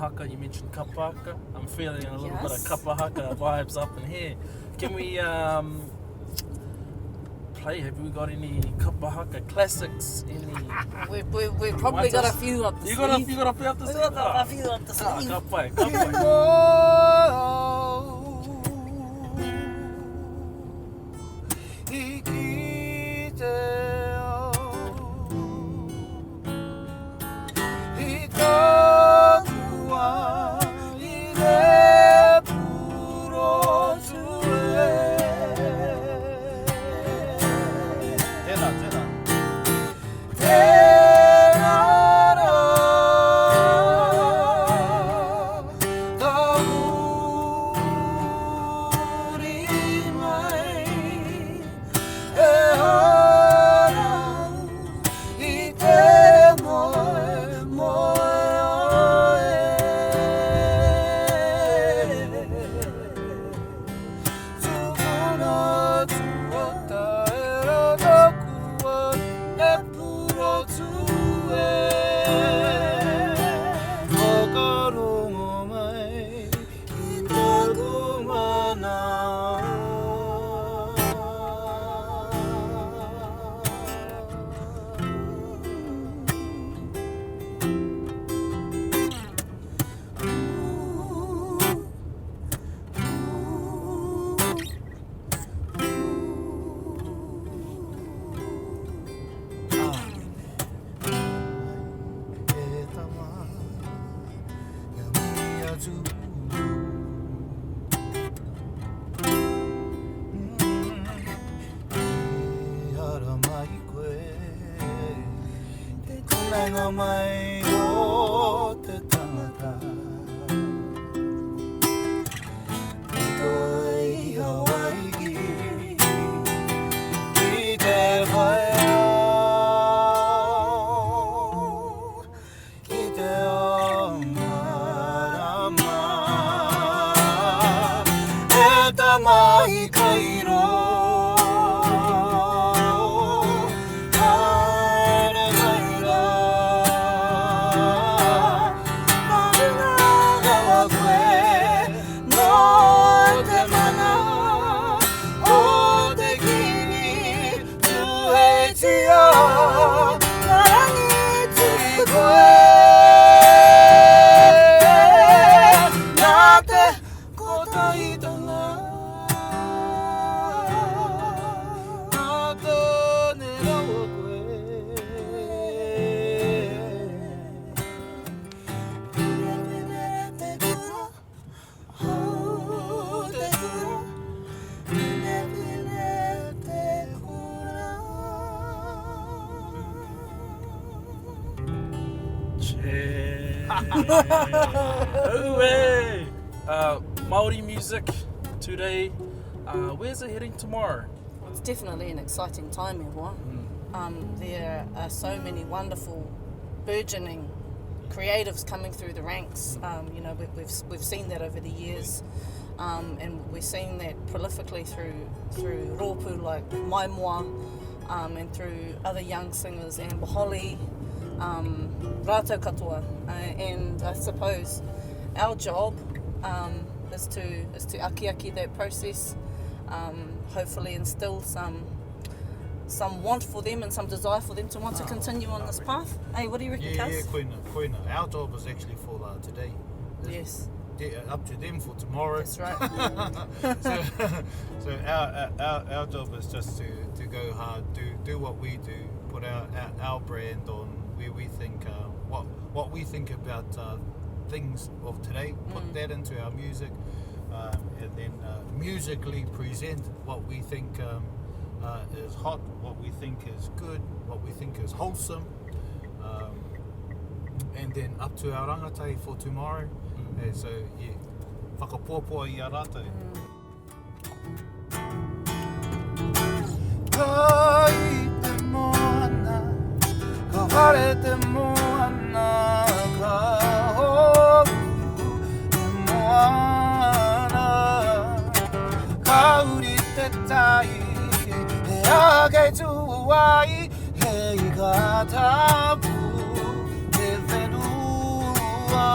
haka. You mentioned kapa haka. I'm feeling a little bit of kapa haka vibes up in here. Can we play? Have we got any kapa haka classics? Any? We've probably got a few up the sleeve. You got a few up the sleeve? We've got a few up the sleeve. Kapai. Māori music today. Where's it heading tomorrow? It's definitely an exciting time, everyone. There are so many wonderful, burgeoning creatives coming through the ranks. You know, we've seen that over the years, and we're seeing that prolifically through rōpū like Mai Moa, and through other young singers, Amber Holly, rātou katoa, and I suppose our job is to aki that process, hopefully instill some want for them and some desire for them to want to continue on this path. Hey, what do you reckon, Kaz? Yeah, koina. Our job is actually for today. Yes. Up to them for tomorrow. That's right. so our job is just to go hard, do what we do, put our brand on where we think what we think about things of today, put that into our music, and then musically present what we think is hot, what we think is good, what we think is wholesome, and then up to our rangatai for tomorrow. And so, yeah, whakapōpua I a rātou. Ka I te moana, ka whare te moana, ka hopu te moana, ka uri te tai, he ake tuai, hei ka tapu, te whenua.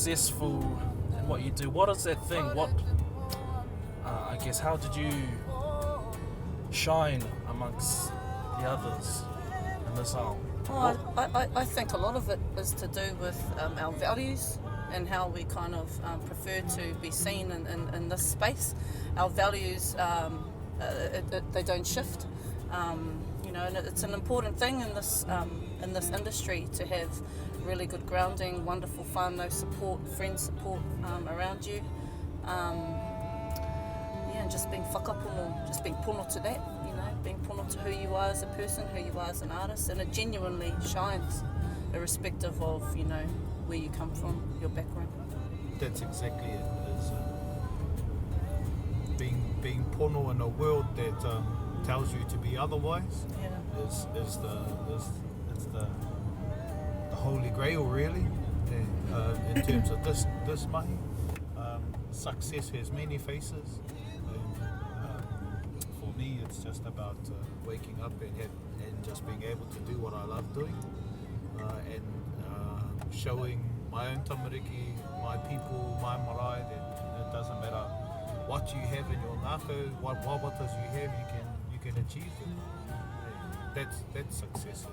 successful in what you do, what is that thing? What, I guess, how did you shine amongst the others in this isle? Well, I think a lot of it is to do with our values and how we kind of prefer to be seen in this space. Our values, they don't shift. You know, and it's an important thing in this industry to have really good grounding, wonderful whānau support, friend support around you. Yeah, and just being whakapono, just being pono to that, you know, being pono to who you are as a person, who you are as an artist, and it genuinely shines, irrespective of, you know, where you come from, your background. That's exactly it. Is being pono in a world that tells you to be otherwise. Yeah. Is the holy grail, really, in terms of this mahi. Success has many faces, and for me it's just about waking up and just being able to do what I love doing, and showing my own tamariki, my people, my marae, that it doesn't matter what you have in your ngākau, what wawatas you have, you can achieve it. That's success.